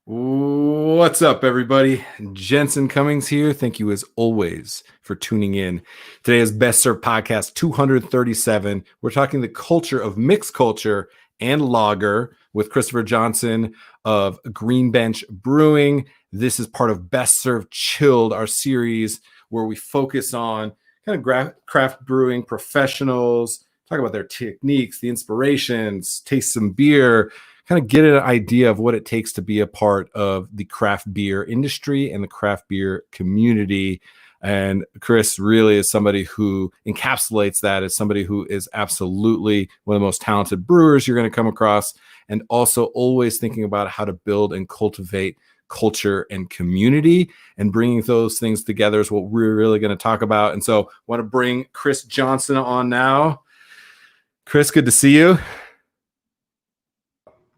What's up, everybody? Jensen Cummings here. Thank you, as always, for tuning in. Today is Best Served Podcast 237. We're talking the culture of mixed culture and lager with Khris Johnson of Green Bench Brewing. This is part of Best Served Chilled, our series where we focus on kind of craft brewing professionals, talk about their techniques, the inspirations, taste some beer, kind of get an idea of what it takes to be a part of the craft beer industry and the craft beer community. And Khris really is somebody who encapsulates that as somebody who is absolutely one of the most talented brewers you're going to come across, and also always thinking about how to build and cultivate culture and community, and bringing those things together is what we're really going to talk about. And so I want to bring Khris Johnson on now. Khris, good to see you.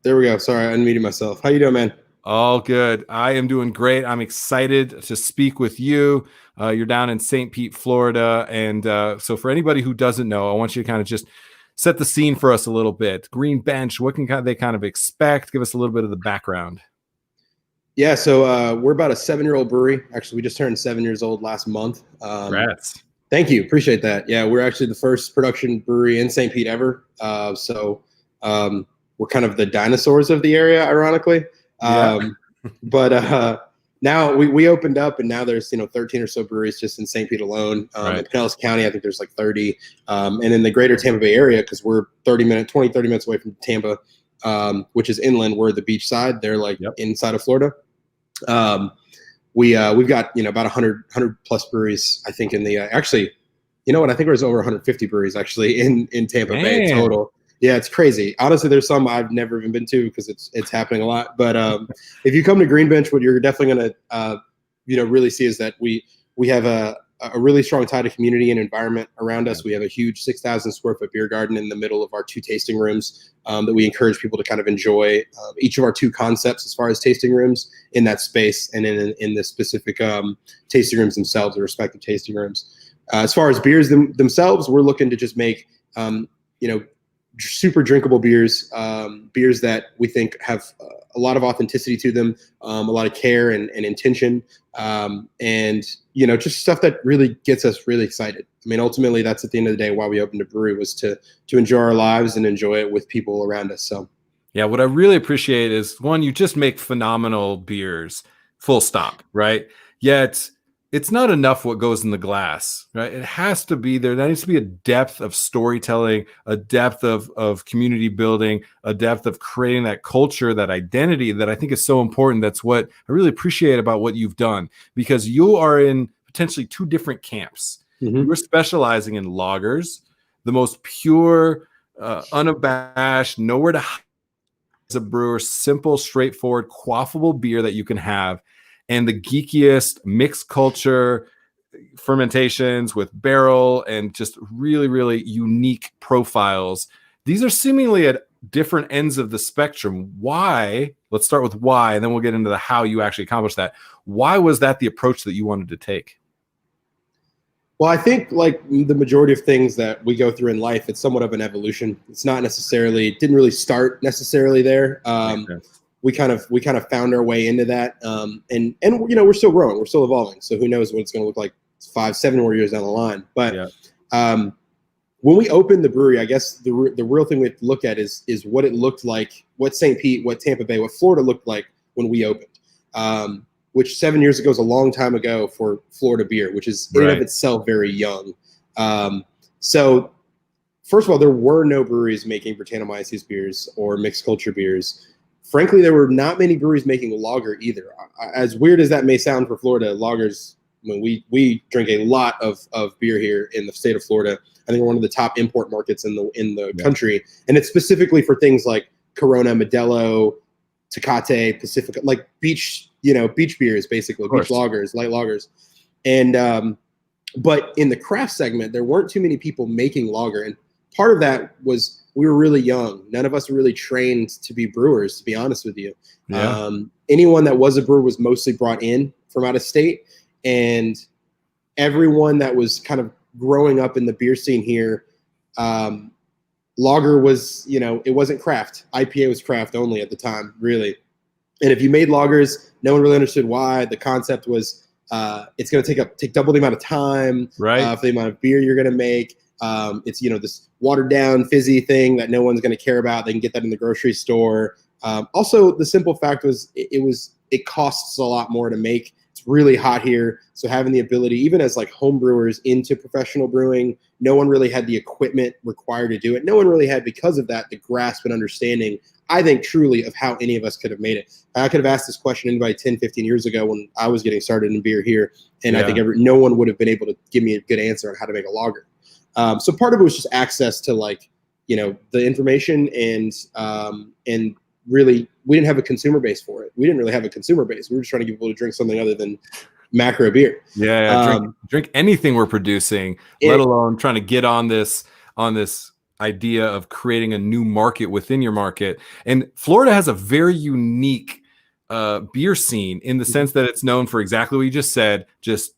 There we go. Sorry, I unmuted myself. How you doing, man? All good. I am doing great. I'm excited to speak with you. You're down in St. Pete, Florida. And so for anybody who doesn't know, I want you to kind of just set the scene for us a little bit. Green Bench, what can they kind of expect? Give us a little bit of the background. Yeah, so we're about a 7-year-old brewery. Actually, we just turned 7 years old last month. Congrats. Thank you. Appreciate that. Yeah, we're actually the first production brewery in St. Pete ever. We're kind of the dinosaurs of the area, ironically. But now we opened up, and now there's 13 or so breweries just in St. Pete alone. Right. In Pinellas County, I think there's like 30. And in the greater Tampa Bay area, because we're 30 minutes away from Tampa, which is inland. We're the beach side. They're like inside of Florida. We've got about 100 plus breweries, I think, in the actually, you know what? I think there's over 150 breweries actually in Tampa Bay total. Yeah, it's crazy. Honestly, there's some I've never even been to because it's happening a lot. But if you come to Green Bench, what you're definitely going to really see is that we have a really strong tie to community and environment around us. We have a huge 6,000 square foot beer garden in the middle of our 2 tasting rooms that we encourage people to kind of enjoy each of our 2 concepts as far as tasting rooms in that space, and in the specific tasting rooms themselves, the respective tasting rooms. As far as beers themselves, we're looking to just make super drinkable beers, beers that we think have a lot of authenticity to them, a lot of care and intention, and just stuff that really gets us really excited. I mean, ultimately, that's at the end of the day why we opened a brewery, was to enjoy our lives and enjoy it with people around us. So, yeah, what I really appreciate is, one, you just make phenomenal beers, full stop, right? Yet it's not enough what goes in the glass, right? It has to be there. There needs to be a depth of storytelling, a depth of community building, a depth of creating that culture, that identity that I think is so important. That's what I really appreciate about what you've done, because you are in potentially 2 different camps. Mm-hmm. You're specializing in lagers, the most pure, unabashed, nowhere to hide as a brewer, simple, straightforward, quaffable beer that you can have. And the geekiest mixed culture fermentations with barrel and just really, really unique profiles. These are seemingly at different ends of the spectrum. Why? Let's start with why, and then we'll get into the how you actually accomplish that. Why was that the approach that you wanted to take? Well, I think like the majority of things that we go through in life, it's somewhat of an evolution. It's not necessarily, it didn't really start necessarily there. We kind of found our way into that, and we're still growing, we're still evolving. So who knows what it's going to look like 5-7 more years down the line. But when we opened the brewery, I guess the real thing we have to look at is what it looked like, what St. Pete, what Tampa Bay, what Florida looked like when we opened, which 7 years ago is a long time ago for Florida beer, which is in and of itself very young. So first of all, there were no breweries making Brettanomyces beers or mixed culture beers. Frankly, there were not many breweries making lager either. As weird as that may sound for Florida, lagers, I mean, we drink a lot of beer here in the state of Florida. I think we're one of the top import markets in the country, and it's specifically for things like Corona, Modelo, Tecate, Pacifica, like beach beers, basically beach lagers, light lagers. And but in the craft segment, there weren't too many people making lager, and part of that was we were really young. None of us were really trained to be brewers, to be honest with you. Anyone that was a brewer was mostly brought in from out of state, and everyone that was kind of growing up in the beer scene here, lager was, it wasn't craft. IPA was craft only at the time, really. And if you made lagers, no one really understood why. The concept was it's going to take double the amount of time for the amount of beer you're going to make. It's this watered down fizzy thing that no one's going to care about. They can get that in the grocery store. Also, the simple fact was it costs a lot more to make. It's really hot here, so having the ability, even as like home brewers into professional brewing, no one really had the equipment required to do it. No one really had, because of that, the grasp and understanding, I think, truly, of how any of us could have made it. I could have asked this question anybody 10, 15 years ago when I was getting started in beer here, and I think no one would have been able to give me a good answer on how to make a lager. So part of it was just access to the information and really, we didn't have a consumer base for it. We didn't really have a consumer base. We were just trying to get people to drink something other than macro beer. Drink anything we're producing, let alone trying to get on this idea of creating a new market within your market. And Florida has a very unique beer scene in the sense that it's known for exactly what you just said, just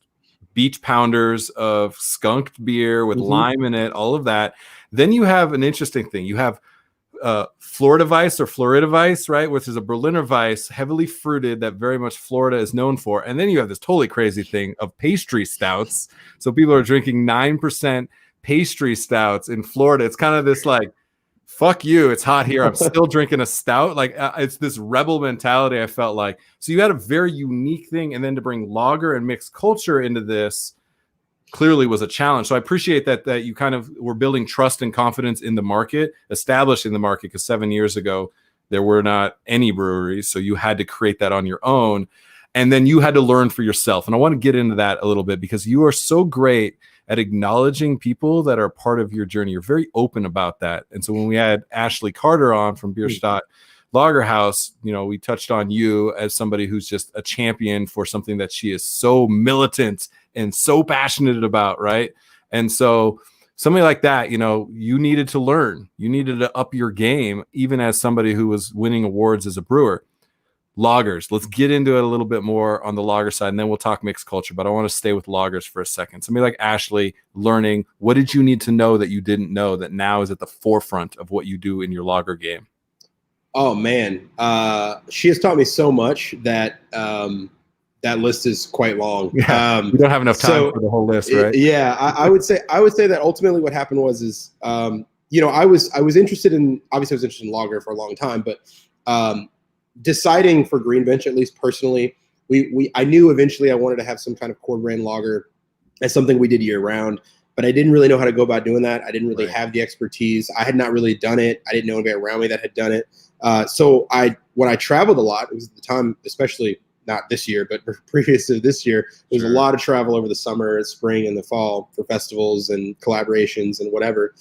beach pounders of skunked beer with lime in it, all of that. Then you have an interesting thing. You have Florida Weiss or Florida Weiss, right? Which is a Berliner Weiss, heavily fruited, that very much Florida is known for. And then you have this totally crazy thing of pastry stouts. So people are drinking 9% pastry stouts in Florida. It's kind of this like, fuck you, it's hot here, I'm still drinking a stout. Like it's this rebel mentality, I felt like. So you had a very unique thing, and then to bring lager and mixed culture into this clearly was a challenge. So I appreciate that you kind of were building trust and confidence in the market, establishing the market, because 7 years ago there were not any breweries, so you had to create that on your own, and then you had to learn for yourself. And I want to get into that a little bit, because you are so great at acknowledging people that are part of your journey. You're very open about that. And so when we had Ashley Carter on from Bierstadt Lager House, we touched on you as somebody who's just a champion for something that she is so militant and so passionate about, right? And so somebody like that, you needed to learn. You needed to up your game, even as somebody who was winning awards as a brewer. Lagers. Let's get into it a little bit more on the lager side, and then we'll talk mixed culture. But I want to stay with lagers for a second. Somebody like Ashley, learning, what did you need to know that you didn't know that now is at the forefront of what you do in your lager game? Oh man, she has taught me so much that that list is quite long. Yeah, we don't have enough time for the whole list, right? Yeah, I would say that ultimately what happened was I was interested in, obviously I was interested in lager for a long time, but deciding for Green Bench, at least personally, I knew eventually I wanted to have some kind of core brand lager as something we did year round, but I didn't really know how to go about doing that. I didn't really have the expertise. I had not really done it. I didn't know anybody around me that had done it. So when I traveled a lot, it was at the time, especially not this year, but previous to this year, there was a lot of travel over the summer, spring, and the fall for festivals and collaborations and whatever.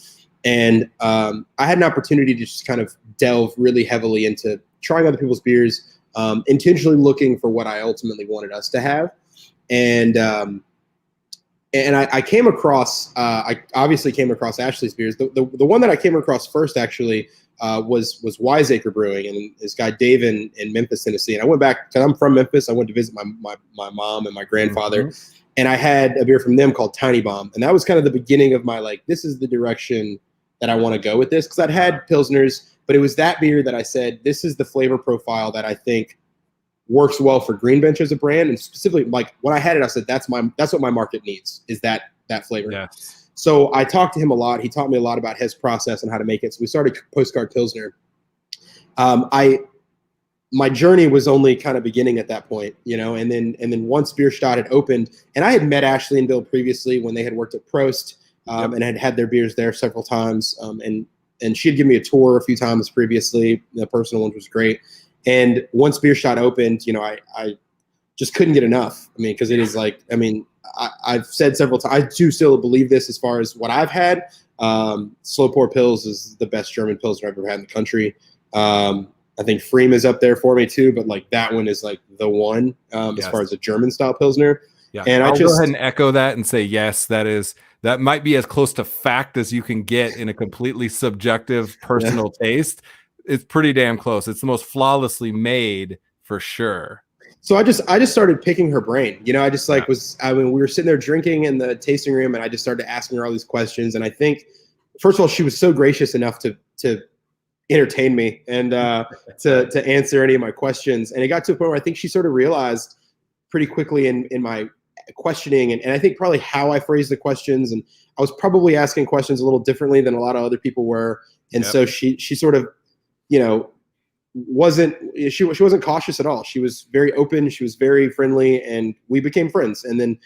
And I had an opportunity to just kind of delve really heavily into trying other people's beers, intentionally looking for what I ultimately wanted us to have. And I came across, I obviously came across Ashley's beers. The one that I came across first actually was Wiseacre Brewing, and this guy Dave in Memphis, Tennessee. And I went back, because I'm from Memphis. I went to visit my mom and my grandfather, and I had a beer from them called Tiny Bomb. And that was kind of the beginning of my, this is the direction that I want to go with this, because I'd had Pilsners, but it was that beer that I said, this is the flavor profile that I think works well for Green Bench as a brand. And specifically, when I had it, I said, that's what my market needs, is that flavor. Yeah. So I talked to him a lot. He taught me a lot about his process and how to make it. So we started Postcard Pilsner. My journey was only kind of beginning at that point, and then once Bierstadt had opened, and I had met Ashley and Bill previously when they had worked at Prost, and had their beers there several times. And she had given me a tour a few times previously. The personal one was great. And once Bierstadt opened, I just couldn't get enough. I mean, because it is I've said several times, I do still believe this as far as what I've had. Slow Pour Pils is the best German Pilsner I've ever had in the country. I think Freem is up there for me too, but that one is the one as far as a German style Pilsner. Yeah, and I'll go ahead and echo that and say, yes, that might be as close to fact as you can get in a completely subjective personal taste. It's pretty damn close. It's the most flawlessly made for sure. So I just started picking her brain. We were sitting there drinking in the tasting room, and I just started asking her all these questions. And I think, first of all, she was so gracious enough to entertain me and to answer any of my questions. And it got to a point where I think she sort of realized pretty quickly in my questioning, and I think probably how I phrased the questions, and I was probably asking questions a little differently than a lot of other people were. And so she sort of, she wasn't cautious at all. She was very open. She was very friendly, and we became friends. And then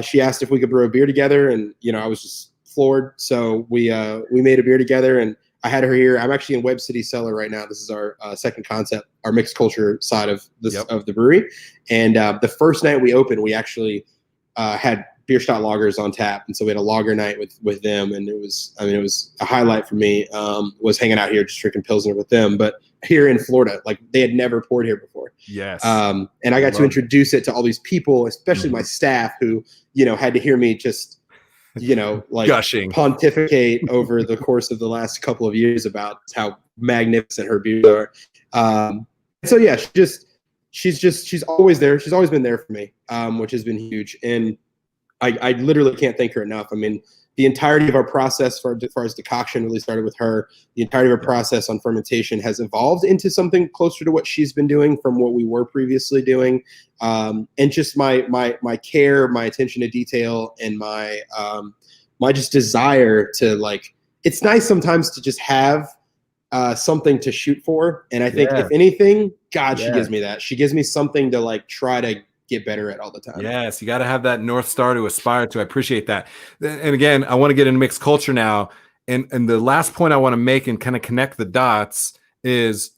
she asked if we could brew a beer together, and I was just floored. So we made a beer together, and I had her here. I'm actually in Web City Cellar right now. This is our second concept, our mixed culture side of this of the brewery. And the first night we opened, we actually had Bierstadt lagers on tap, and so we had a lager night with them, and it was a highlight for me. Was hanging out here just drinking Pilsner with them, but here in Florida, like they had never poured here before. Yes. And I got to introduce it to all these people, especially my staff, wwho had to hear me just like gushing, pontificate over the course of the last couple of years about how magnificent her beers are. So yeah, she's always there. She's always been there for me, which has been huge. And I literally can't thank her enough. I mean, the entirety of our process as far as decoction really started with her. The entirety of our process on fermentation has evolved into something closer to what she's been doing from what we were previously doing. And just my care, my attention to detail, and my just desire to, like, it's nice sometimes to just have something to shoot for. And I think if anything, God, she gives me that. She gives me something to like try to get better at all the time. Yes, you got to have that North Star to aspire to. I appreciate that. And again, I want to get into mixed culture now. And the last point I want to make and kind of connect the dots is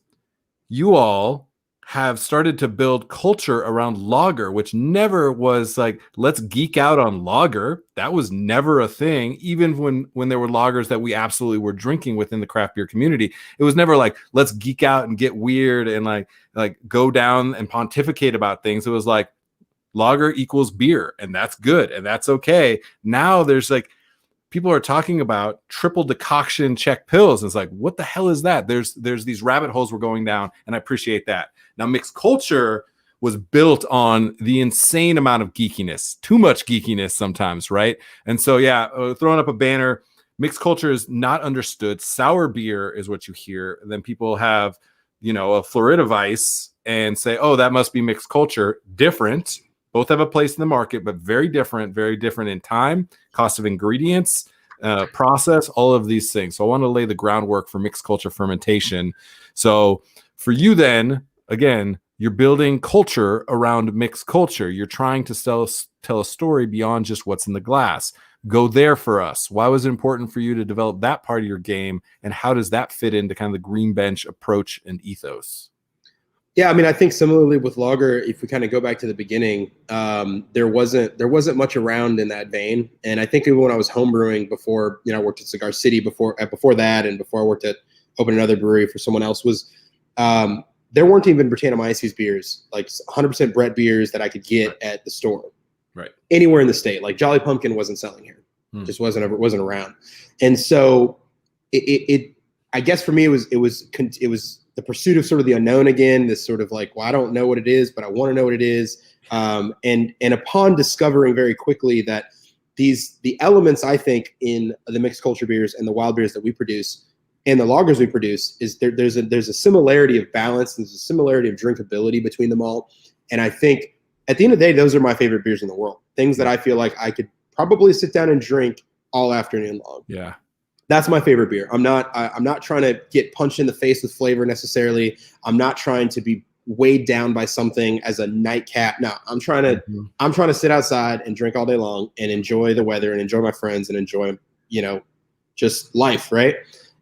you all have started to build culture around lager, which never was like, let's geek out on lager. That was never a thing. Even when there were lagers that we absolutely were drinking within the craft beer community, it was never like, let's geek out and get weird and like go down and pontificate about things. It was like, lager equals beer, and that's good, and that's okay. Now there's like, people are talking about triple decoction Czech pills. And it's like, what the hell is that? There's these rabbit holes we're going down, and I appreciate that. Now, mixed culture was built on the insane amount of geekiness, too much geekiness sometimes, right? And so, throwing up a banner, mixed culture is not understood. Sour beer is what you hear. And then people have, a Florida Weiss and say, oh, that must be mixed culture. Different. Both have a place in the market, but very different in time, cost of ingredients, process, all of these things. So I want to lay the groundwork for mixed culture fermentation. So for you then, again, you're building culture around mixed culture. You're trying to tell a story beyond just what's in the glass. Go there for us. Why was it important for you to develop that part of your game? And how does that fit into kind of the green bench approach and ethos? Yeah, I mean, I think similarly with lager, if we kind of go back to the beginning, there wasn't much around in that vein. And I think even when I was homebrewing before, I worked at Cigar City before that, and before I opened another brewery for someone else, was there weren't even Brettanomyces beers, like 100% Brett beers that I could get at the store, right, anywhere in the state. Like Jolly Pumpkin wasn't selling here, just wasn't around. And so it I guess for me it was the pursuit of sort of the unknown again, this sort of like, well, I don't know what it is, but I want to know what it is. And upon discovering very quickly that the elements, I think, in the mixed culture beers and the wild beers that we produce and the lagers we produce, is there's a similarity of balance, and there's a similarity of drinkability between them all. And I think at the end of the day, those are my favorite beers in the world. Things that I feel like I could probably sit down and drink all afternoon long. Yeah. That's my favorite beer. I'm not trying to get punched in the face with flavor necessarily. I'm not trying to be weighed down by something as a nightcap. No, I'm trying to sit outside and drink all day long and enjoy the weather and enjoy my friends and enjoy, just life, right?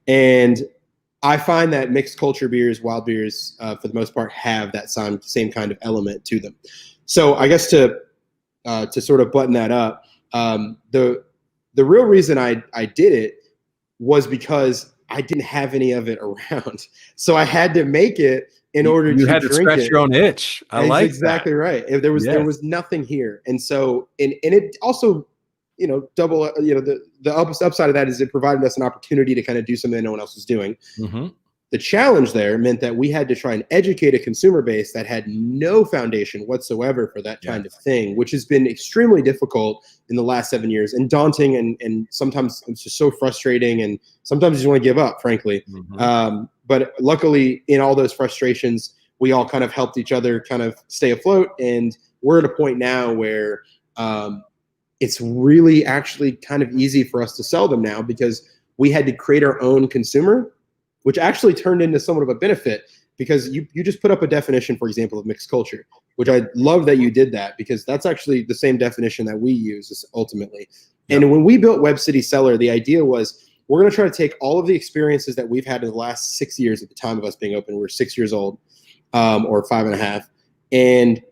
And I find that mixed culture beers, wild beers, for the most part, have that same kind of element to them. So I guess to sort of button that up, the real reason I did it was because I didn't have any of it around. So I had to make it in order to drink it. You had to scratch your own itch. I like exactly that. Right. There was nothing here. And so, and it also, double, the upside of that is it provided us an opportunity to kind of do something no one else was doing. Mm-hmm. The challenge there meant that we had to try and educate a consumer base that had no foundation whatsoever for that kind of thing, which has been extremely difficult in the last 7 years, and daunting, and sometimes it's just so frustrating, and sometimes you just want to give up, frankly. Mm-hmm. But luckily, in all those frustrations, we all kind of helped each other kind of stay afloat. And we're at a point now where it's really actually kind of easy for us to sell them now, because we had to create our own consumer, which actually turned into somewhat of a benefit, because you just put up a definition, for example, of mixed culture, which I love that you did that, because that's actually the same definition that we use ultimately. Yep. And when we built Web City Cellar, the idea was we're going to try to take all of the experiences that we've had in the last 6 years at the time of us being open. We're 6 years old, or 5.5, and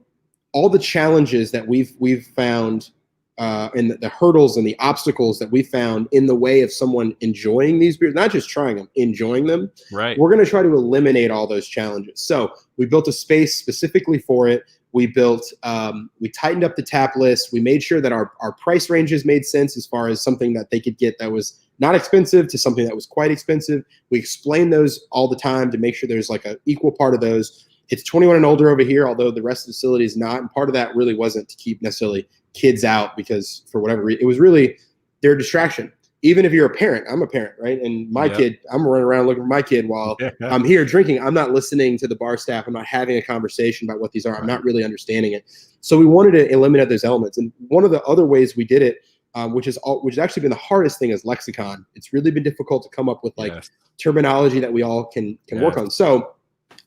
all the challenges that we've found, and the hurdles and the obstacles that we found in the way of someone enjoying these beers, not just trying them, enjoying them. Right. We're going to try to eliminate all those challenges. So we built a space specifically for it. We tightened up the tap list. We made sure that our price ranges made sense, as far as something that they could get that was not expensive to something that was quite expensive. We explain those all the time to make sure there's like an equal part of those. It's 21 and older over here, although the rest of the facility is not. And part of that really wasn't to keep necessarily kids out, because for whatever reason, it was really their distraction. Even if you're a parent, I'm a parent, right? And my kid, I'm running around looking for my kid while I'm here drinking. I'm not listening to the bar staff. I'm not having a conversation about what these are. I'm not really understanding it. So we wanted to eliminate those elements. And one of the other ways we did it, which has actually been the hardest thing, is lexicon. It's really been difficult to come up with terminology that we all can work on. So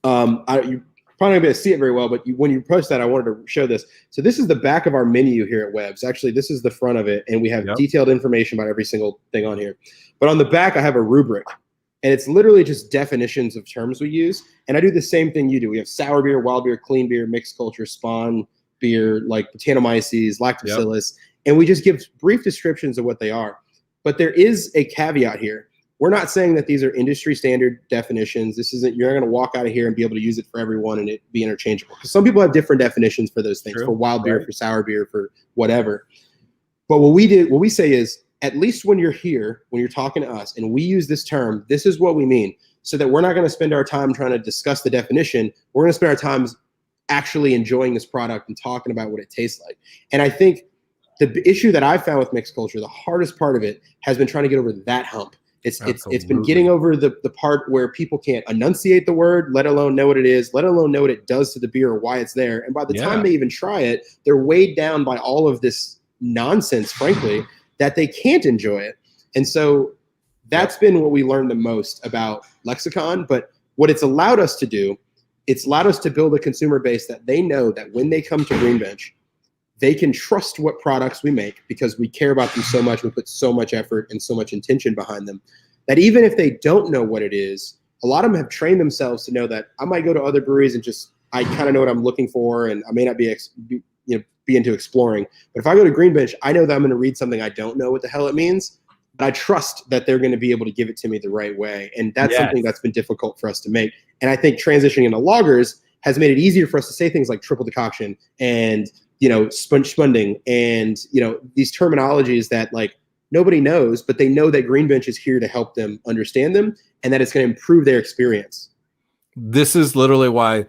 you probably not going to see it very well, but when you post that, I wanted to show this. So this is the back of our menu here at Webb's. Actually, this is the front of it, and we have detailed information about every single thing on here. But on the back, I have a rubric, and it's literally just definitions of terms we use. And I do the same thing you do. We have sour beer, wild beer, clean beer, mixed culture, spawn beer, like Brettanomyces, Lactobacillus, and we just give brief descriptions of what they are. But there is a caveat here. We're not saying that these are industry standard definitions. This isn't, you're not going to walk out of here and be able to use it for everyone and it be interchangeable. Because some people have different definitions for those things, for wild beer, for sour beer, for whatever. But what we say is, at least when you're here, when you're talking to us, and we use this term, this is what we mean. So that we're not going to spend our time trying to discuss the definition. We're going to spend our time actually enjoying this product and talking about what it tastes like. And I think the issue that I've found with mixed culture, the hardest part of it, has been trying to get over that hump. It's been getting over the part where people can't enunciate the word, let alone know what it is, let alone know what it does to the beer or why it's there. And by the time they even try it, they're weighed down by all of this nonsense, frankly, that they can't enjoy it. And so that's been what we learned the most about lexicon. But what it's allowed us to do, it's allowed us to build a consumer base that they know that when they come to Green Bench, they can trust what products we make, because we care about them so much. We put so much effort and so much intention behind them, that even if they don't know what it is, a lot of them have trained themselves to know that I might go to other breweries and I kind of know what I'm looking for, and I may not be into exploring. But if I go to Green Bench, I know that I'm going to read something I don't know what the hell it means, but I trust that they're going to be able to give it to me the right way. And that's something that's been difficult for us to make. And I think transitioning into lagers has made it easier for us to say things like triple decoction and spunding and, these terminologies that like nobody knows, but they know that Green Bench is here to help them understand them and that it's going to improve their experience. This is literally why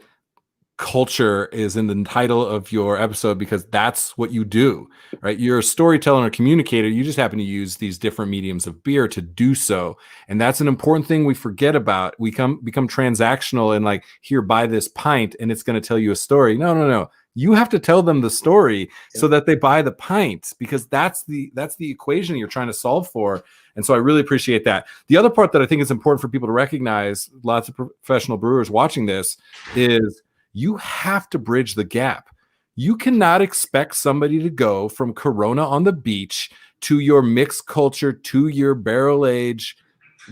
culture is in the title of your episode, because that's what you do, right? You're a storyteller and a communicator. You just happen to use these different mediums of beer to do so. And that's an important thing we forget about. We become transactional and like, here, buy this pint and it's going to tell you a story. No. You have to tell them the story so that they buy the pint, because that's the equation you're trying to solve for. And so I really appreciate that. The other part that I think is important for people to recognize, lots of professional brewers watching this, is you have to bridge the gap. You cannot expect somebody to go from Corona on the beach to your mixed culture, to your barrel age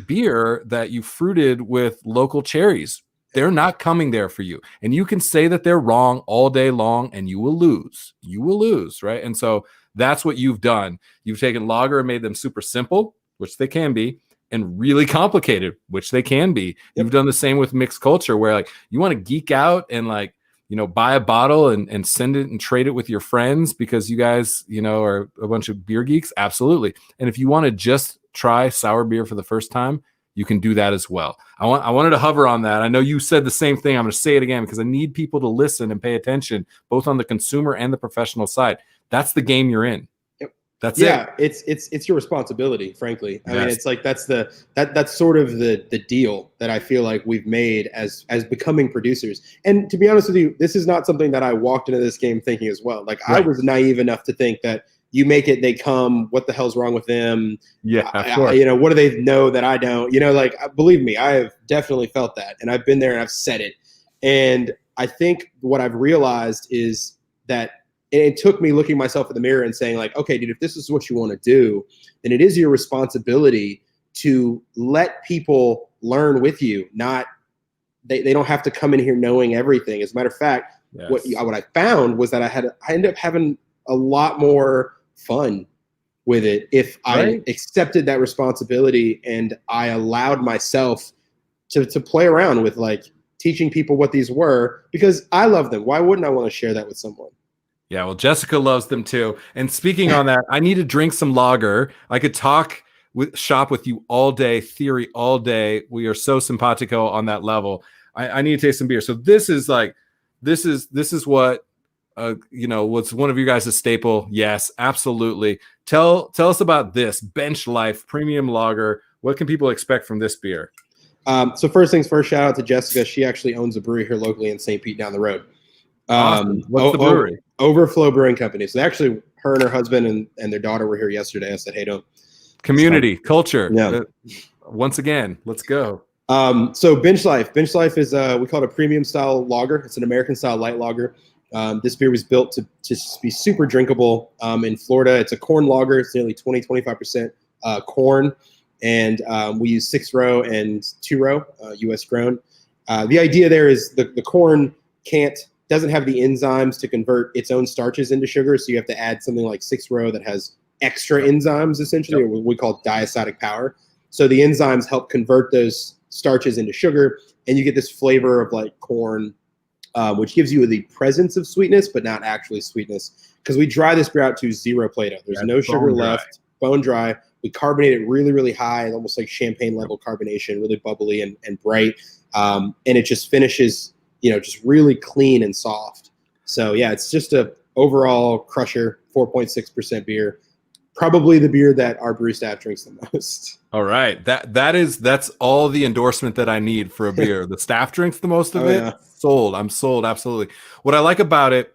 beer that you fruited with local cherries. They're not coming there for you. And you can say that they're wrong all day long and you will lose. You will lose, right? And so that's what you've done. You've taken lager and made them super simple, which they can be, and really complicated, which they can be. You've done the same with mixed culture, where like you want to geek out and like, buy a bottle and send it and trade it with your friends because you guys, are a bunch of beer geeks. Absolutely. And if you want to just try sour beer for the first time, you can do that as well. I wanted to hover on that. I know you said the same thing. I'm going to say it again because I need people to listen and pay attention, both on the consumer and the professional side. That's the game you're in. Yep. That's yeah, it. it's your responsibility, frankly. I mean, Yes. it's like that's sort of the deal that I feel like we've made as becoming producers. And to be honest with you, this is not something that I walked into this game thinking as well. Like I Right. was naive enough to think that you make it, they come. What the hell's wrong with them? Yeah, of course. You know, what do they know that I don't? You know, like believe me, I have definitely felt that, and I've been there and I've said it. And I think what I've realized is that. And it took me looking myself in the mirror and saying like, okay, dude, if this is what you want to do, then it is your responsibility to let people learn with you. Not they don't have to come in here knowing everything. As a matter of fact, Yes. what I found was that I ended up having a lot more fun with it if I accepted that responsibility and I allowed myself to play around with like teaching people what these were, because I love them. Why wouldn't I want to share that with someone? Yeah, well, Jessica loves them too. And speaking on that, I need to drink some lager. I could shop with you all day, theory all day. We are so simpatico on that level. I need to taste some beer. So this is what what's one of you guys' staple. Yes, absolutely. Tell us about this Bench Life Premium Lager. What can people expect from this beer? So first things first, shout out to Jessica. She actually owns a brewery here locally in St. Pete down the road. Awesome. What's the brewery? Overflow Brewing Company. So actually, her and her husband and their daughter were here yesterday. I said, hey, don't. Community, culture. Yeah. Once again, let's go. So Bench Life. Bench Life is, we call it a premium style lager. It's an American style light lager. This beer was built to be super drinkable. In Florida, it's a corn lager. It's nearly 25% corn. And we use 6-row and 2-row, U.S. grown. The idea there is the corn doesn't have the enzymes to convert its own starches into sugar, so you have to add something like 6-row that has extra enzymes, essentially, or what we call diastatic power. So the enzymes help convert those starches into sugar, and you get this flavor of like corn, which gives you the presence of sweetness, but not actually sweetness. Because we dry this beer out to 0 Plato. There's no sugar left, bone dry. We carbonate it really, really high, almost like champagne level carbonation, really bubbly and bright, and it just finishes, just really clean and soft. So yeah, it's just a overall crusher, 4.6% beer. Probably the beer that our brew staff drinks the most. All right. That's all the endorsement that I need for a beer. The staff drinks the most of it. Yeah. Sold. I'm sold. Absolutely. What I like about it,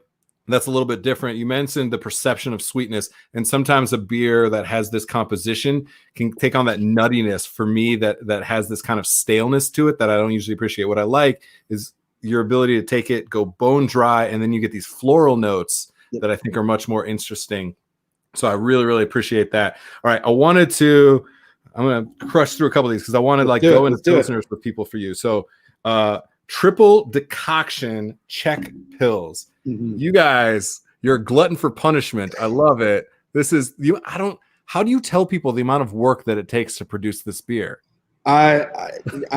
that's a little bit different. You mentioned the perception of sweetness, and sometimes a beer that has this composition can take on that nuttiness for me that has this kind of staleness to it that I don't usually appreciate. What I like is your ability to take it, go bone dry, and then you get these floral notes that I think are much more interesting. So I really, really appreciate that. All right. I'm going to crush through a couple of these because I want to go into listeners with people for you. So triple decoction Czech pills. Mm-hmm. You guys, you're a glutton for punishment. I love it. This is you. How do you tell people the amount of work that it takes to produce this beer? I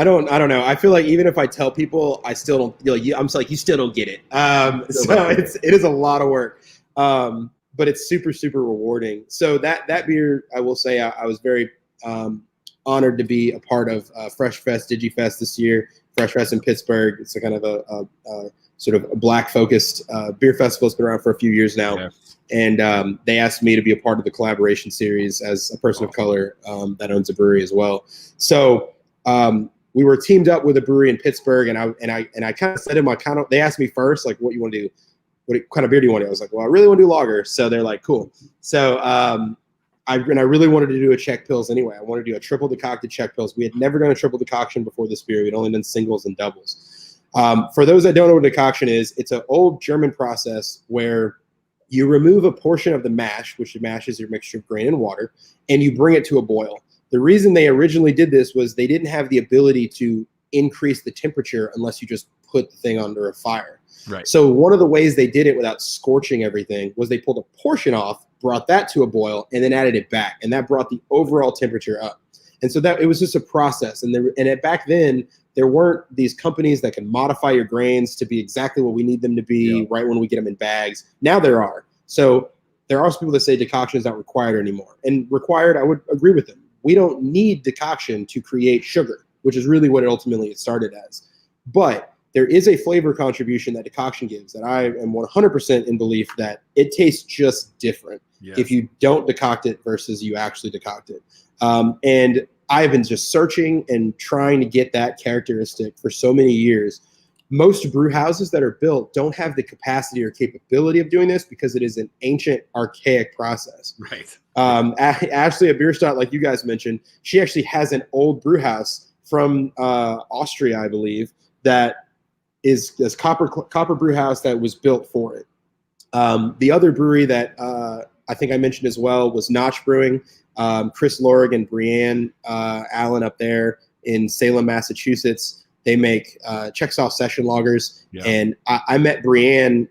don't know. I feel like even if I tell people, I still don't. I'm like, you still don't get it. So it is a lot of work. But it's super, super rewarding. So that beer, I will say, I was very honored to be a part of Fresh Fest, DigiFest this year. Fresh Fest in Pittsburgh. It's a kind of a sort of a black-focused beer festival. It's been around for a few years now. Yeah. And they asked me to be a part of the collaboration series as a person of color that owns a brewery as well. So we were teamed up with a brewery in Pittsburgh, and I kind of said to them, they asked me first, like, what you want to do? What kind of beer do you want to do? I was like, well, I really want to do lager. So they're like, cool. So I really wanted to do a Czech Pils anyway. I wanted to do a triple decocted Czech Pils. We had never done a triple decoction before this beer. We'd only done singles and doubles. For those that don't know what a decoction is, it's an old German process where you remove a portion of the mash, which the mash is your mixture of grain and water, and you bring it to a boil. The reason they originally did this was they didn't have the ability to increase the temperature unless you just put the thing under a fire. Right. So one of the ways they did it without scorching everything was they pulled a portion off, brought that to a boil, and then added it back, and that brought the overall temperature up. And so that it was just a process. And back then, there weren't these companies that can modify your grains to be exactly what we need them to be right when we get them in bags. Now there are. So there are some people that say decoction is not required anymore. And required, I would agree with them. We don't need decoction to create sugar, which is really what it ultimately started as. But there is a flavor contribution that decoction gives that I am 100% in belief that it tastes just different if you don't decoct it versus you actually decoct it. And I've been just searching and trying to get that characteristic for so many years. Most brew houses that are built don't have the capacity or capability of doing this because it is an ancient, archaic process. Right. Ashley at Bierstadt, like you guys mentioned, she actually has an old brew house from Austria, I believe, that is this copper brew house that was built for it. The other brewery that I think I mentioned as well was Notch Brewing. Chris Lorig and Brienne, Allan up there in Salem, Massachusetts. They make Czech style session lagers. Yeah. And I met Brienne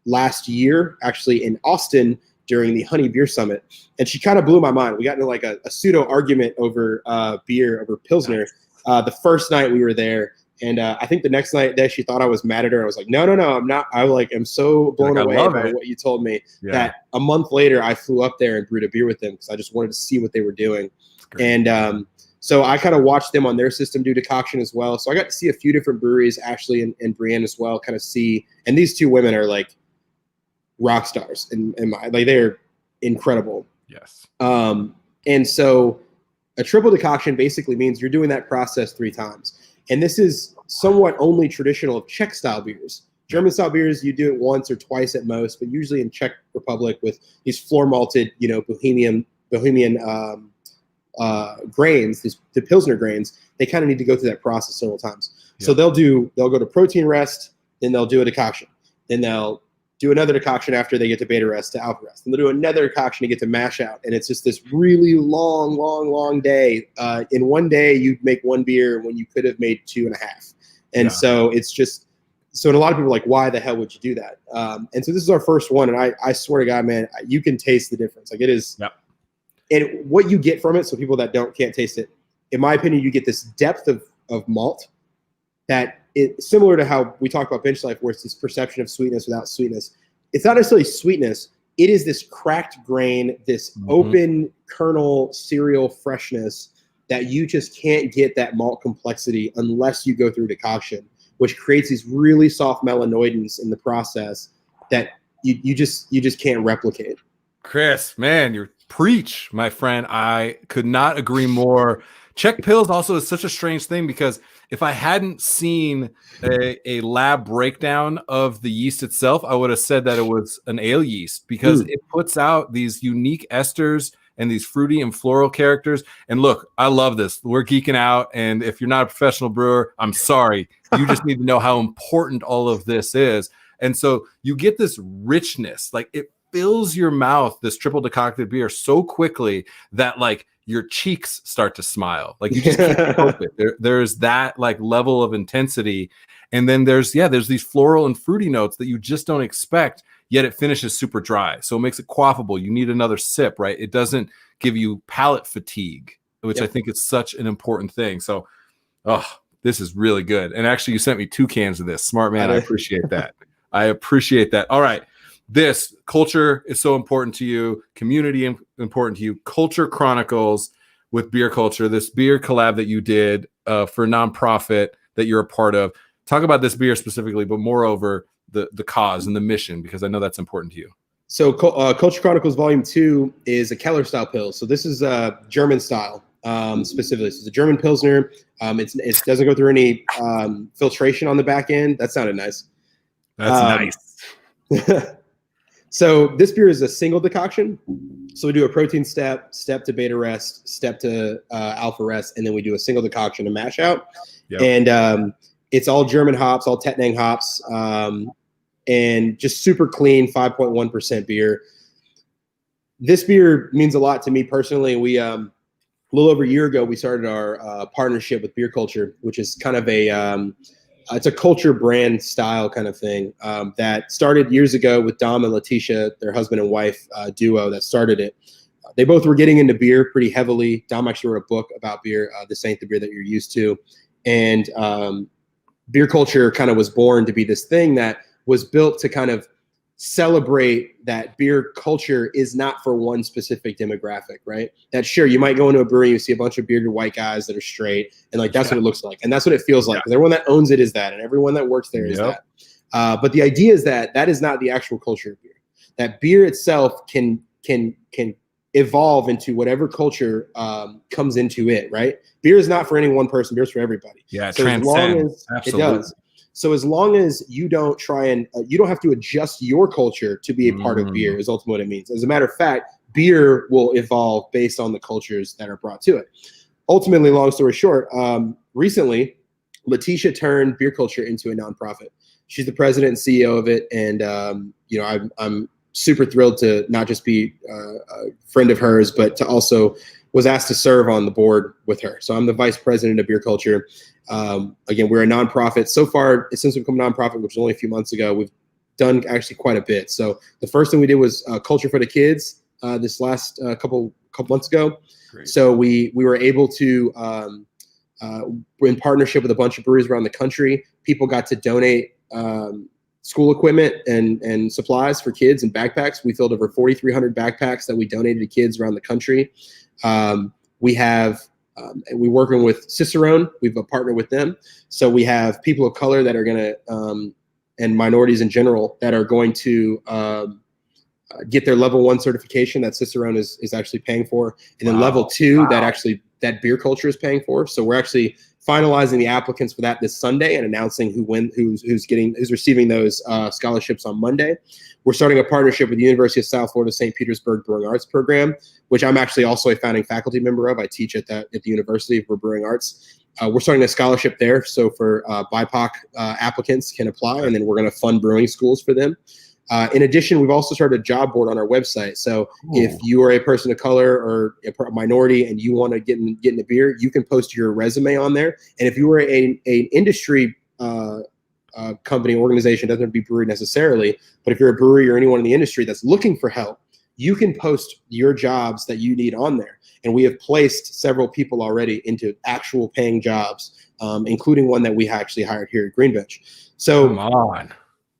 last year, actually in Austin during the Honey Beer Summit. And she kind of blew my mind. We got into like a pseudo argument over beer, over Pilsner. The first night we were there. And I think the next night that she thought I was mad at her. I was like, no, I'm not. I'm so blown away by what you told me that a month later I flew up there and brewed a beer with them because I just wanted to see what they were doing. And so I kind of watched them on their system do decoction as well. So I got to see a few different breweries, Ashley and Brienne as well, kind of see. And these two women are like rock stars in my, like they're incredible. Yes. And so a triple decoction basically means you're doing that process 3 times. And this is somewhat only traditional of Czech style beers. German style beers, you do it once or twice at most, but usually in Czech Republic with these floor malted, Bohemian grains, the Pilsner grains, they kind of need to go through that process several times. Yeah. So they'll go to protein rest, then they'll do a decoction. Then they'll do another decoction after they get to beta rest to alpha rest. And they'll do another decoction to get to mash out. And it's just this really long day. In one day, you'd make 1 beer when you could have made 2.5. And so it's just, so a lot of people are like, why the hell would you do that? And so this is our first one. And I swear to God, man, you can taste the difference. Like it is. Yep. And what you get from it, so people that can't taste it, in my opinion, you get this depth of malt that it's similar to how we talk about bench life, where it's this perception of sweetness without sweetness. It's not necessarily sweetness. It is this cracked grain, this open kernel cereal freshness that you just can't get that malt complexity unless you go through decoction, which creates these really soft melanoidins in the process that you just can't replicate. Chris, man, you're preach, my friend. I could not agree more. Czech Pils also is such a strange thing because if I hadn't seen a lab breakdown of the yeast itself, I would have said that it was an ale yeast because it puts out these unique esters and these fruity and floral characters. And look, I love this. We're geeking out. And if you're not a professional brewer, I'm sorry. You just need to know how important all of this is. And so you get this richness, like it fills your mouth, this triple decocted beer so quickly that like your cheeks start to smile. Like you just can't help it. There's that like level of intensity. And then there's these floral and fruity notes that you just don't expect, yet it finishes super dry. So it makes it quaffable. You need another sip, right? It doesn't give you palate fatigue, which I think is such an important thing. So, this is really good. And actually you sent me 2 cans of this. Smart man. I appreciate that. I appreciate that. All right. This culture is so important to you, community important to you, Culture Chronicles with Beer Culture, this beer collab that you did for a nonprofit that you're a part of. Talk about this beer specifically, but moreover, the cause and the mission, because I know that's important to you. So Culture Chronicles Volume 2 is a Keller style pill. So this is German style specifically. So it's a German Pilsner. It doesn't go through any filtration on the back end. That sounded nice. That's nice. So this beer is a single decoction. So we do a protein step to beta rest, step to alpha rest, and then we do a single decoction to mash out. Yep. And it's all German hops, all Tettnang hops, and just super clean 5.1% beer. This beer means a lot to me personally. We a little over a year ago, we started our partnership with Beer Culture, which is kind of it's a culture brand style kind of thing that started years ago with Dom and Letitia, their husband and wife duo that started it. They both were getting into beer pretty heavily. Dom actually wrote a book about beer, This Ain't the Beer That You're Used To. And Beer Culture kind of was born to be this thing that was built to kind of celebrate that beer culture is not for one specific demographic, right? That sure, you might go into a brewery, you see a bunch of bearded white guys that are straight, and like that's what it looks like, and that's what it feels like. Because everyone that owns it is that, and everyone that works there is that. But the idea is that that is not the actual culture of beer. That beer itself can evolve into whatever culture comes into it, right? Beer is not for any one person. Beer is for everybody. Yeah, so as long as it does. So as long as you don't try and you don't have to adjust your culture to be a part of beer is ultimately what it means. As a matter of fact, beer will evolve based on the cultures that are brought to it. Ultimately, long story short, recently, Letitia turned beer culture into a nonprofit. She's the president and CEO of it. And, I'm super thrilled to not just be a friend of hers, but to also was asked to serve on the board with her. So I'm the vice president of beer culture. Again, we're a nonprofit. So far, since we've become a nonprofit, which was only a few months ago, we've done actually quite a bit. So the first thing we did was culture for the kids this last couple months ago. Great. So we were able to, in partnership with a bunch of breweries around the country, people got to donate school equipment and supplies for kids and backpacks. We filled over 4,300 backpacks that we donated to kids around the country. We're working with Cicerone. We've partnered with them. So we have people of color that are going to, and minorities in general, that are going to get their level 1 certification that Cicerone is actually paying for. And then level 2 that beer culture is paying for. So we're actually finalizing the applicants for that this Sunday and announcing who's receiving those scholarships on Monday. We're starting a partnership with the University of South Florida St. Petersburg Brewing Arts Program, which I'm actually also a founding faculty member of. I teach at the University for Brewing Arts. We're starting a scholarship there, so for BIPOC applicants can apply, and then we're going to fund brewing schools for them. In addition, we've also started a job board on our website. So if you are a person of color or a minority and you want to get into beer, you can post your resume on there. And if you are an industry company, organization, doesn't have to be brewery necessarily, but if you're a brewery or anyone in the industry that's looking for help, you can post your jobs that you need on there. And we have placed several people already into actual paying jobs, including one that we actually hired here at Greenbench. So come on.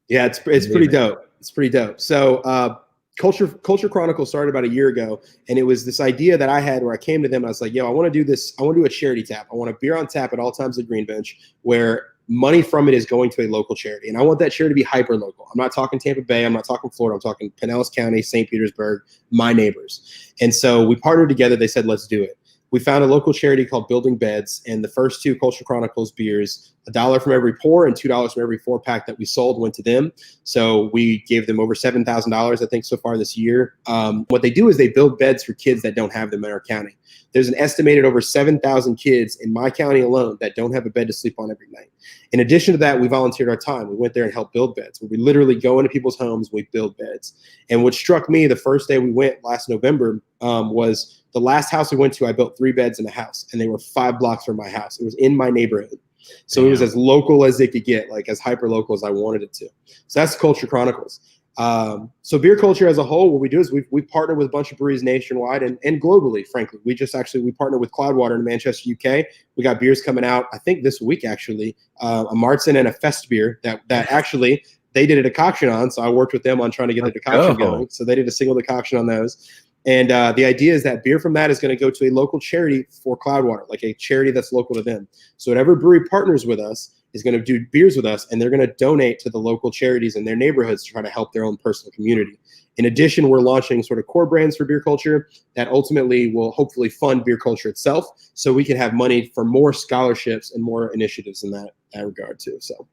Yeah, it's pretty dope. It's pretty dope. So Culture Chronicles started about a year ago, and it was this idea that I had where I came to them and I was like, yo, I want to do this. I want to do a charity tap. I want a beer on tap at all times at Greenbench where money from it is going to a local charity. And I want that charity to be hyper local. I'm not talking Tampa Bay. I'm not talking Florida. I'm talking Pinellas County, St. Petersburg, my neighbors. And so we partnered together. They said, let's do it. We found a local charity called Building Beds, and the first 2 Culture Chronicles beers, $1 from every pour and $2 from every 4-pack that we sold went to them. So we gave them over $7,000, I think, so far this year. What they do is they build beds for kids that don't have them in our county. There's an estimated over 7,000 kids in my county alone that don't have a bed to sleep on every night. In addition to that, we volunteered our time. We went there and helped build beds. We literally go into people's homes, we build beds. And what struck me the first day we went last November was the last house we went to, I built 3 beds in a house, and they were 5 blocks from my house. It was in my neighborhood. So it was as local as it could get, like as hyper local as I wanted it to. So that's Culture Chronicles. So beer culture as a whole, what we do is we partner with a bunch of breweries nationwide and globally, frankly. We partner with Cloudwater in Manchester, UK. We got beers coming out, I think this week actually, a Martzen and a Fest beer that actually they did a decoction on. So I worked with them on trying to get the decoction going. So they did a single decoction on those. And the idea is that beer from that is going to go to a local charity for Cloudwater, like a charity that's local to them. So whatever brewery partners with us is going to do beers with us, and they're going to donate to the local charities in their neighborhoods to try to help their own personal community. In addition, we're launching sort of core brands for beer culture that ultimately will hopefully fund beer culture itself, so we can have money for more scholarships and more initiatives in that regard too. So,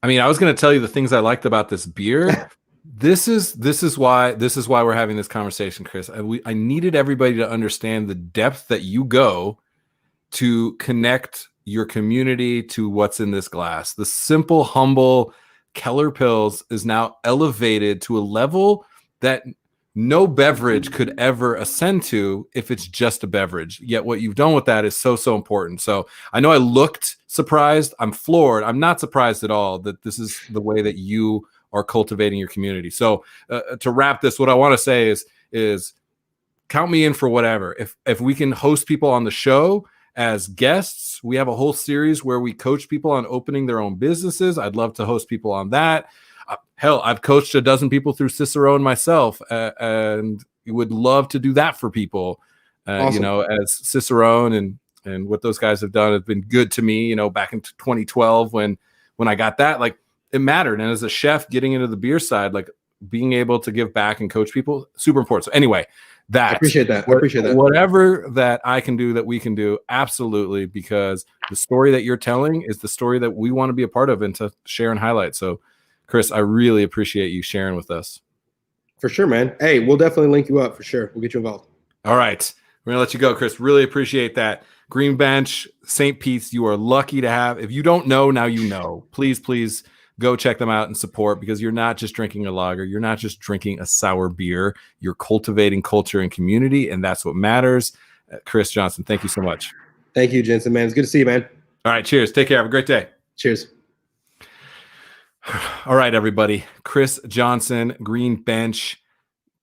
I mean, I was going to tell you the things I liked about this beer. This is why we're having this conversation, Chris. I needed everybody to understand the depth that you go to connect your community to what's in this glass. The simple, humble Keller Pils is now elevated to a level that no beverage could ever ascend to if it's just a beverage. Yet what you've done with that is so important. So I know I looked surprised. I'm floored. I'm not surprised at all that this is the way that you are cultivating your community. So to wrap this, what I want to say is count me in for whatever. If we can host people on the show as guests, we have a whole series where we coach people on opening their own businesses. I'd love to host people on that. Hell, I've coached a dozen people through Cicerone myself, and would love to do that for people. Awesome. You know, as Cicerone and what those guys have done has been good to me. You know, back in 2012 when I got that, like, it mattered. And as a chef, getting into the beer side, like, being able to give back and coach people, super important. So anyway, I appreciate that. Whatever that I can do, that we can do, absolutely, because the story that you're telling is the story that we want to be a part of and to share and highlight. So, Khris, I really appreciate you sharing with us. For sure, man. Hey, we'll definitely link you up for sure. We'll get you involved. All right. We're going to let you go, Khris. Really appreciate that. Green Bench, St. Pete's, you are lucky to have. If you don't know, now you know. Please, please go check them out and support, because you're not just drinking a lager. You're not just drinking a sour beer. You're cultivating culture and community, and that's what matters. Khris Johnson, thank you so much. Thank you, Jensen, man. It's good to see you, man. All right. Cheers. Take care. Have a great day. Cheers. All right, everybody. Khris Johnson, Green Bench.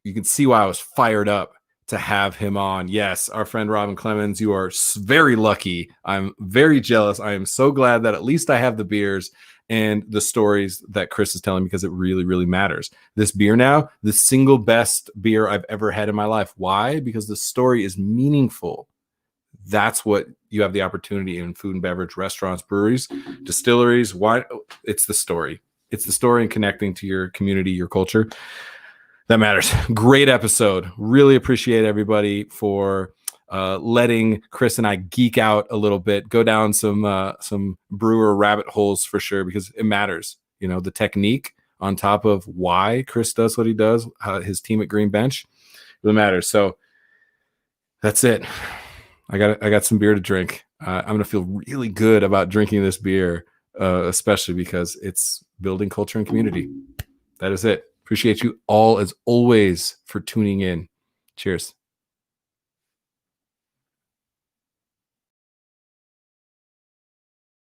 You can see why I was fired up to have him on. Yes, our friend Robin Clemens, you are very lucky. I'm very jealous. I am so glad that at least I have the beers and the stories that Khris is telling, because it really, really matters. This beer now, the single best beer I've ever had in my life. Why? Because the story is meaningful. That's what you have the opportunity in food and beverage, restaurants, breweries, distilleries. Why? It's the story. It's the story and connecting to your community, your culture. That matters. Great episode. Really appreciate everybody for letting Khris and I geek out a little bit, go down some brewer rabbit holes for sure, because it matters. You know, the technique on top of why Khris does what he does, his team at Green Bench, really matters. So that's it. I got some beer to drink. I'm going to feel really good about drinking this beer, especially because it's building culture and community. That is it. Appreciate you all, as always, for tuning in. Cheers.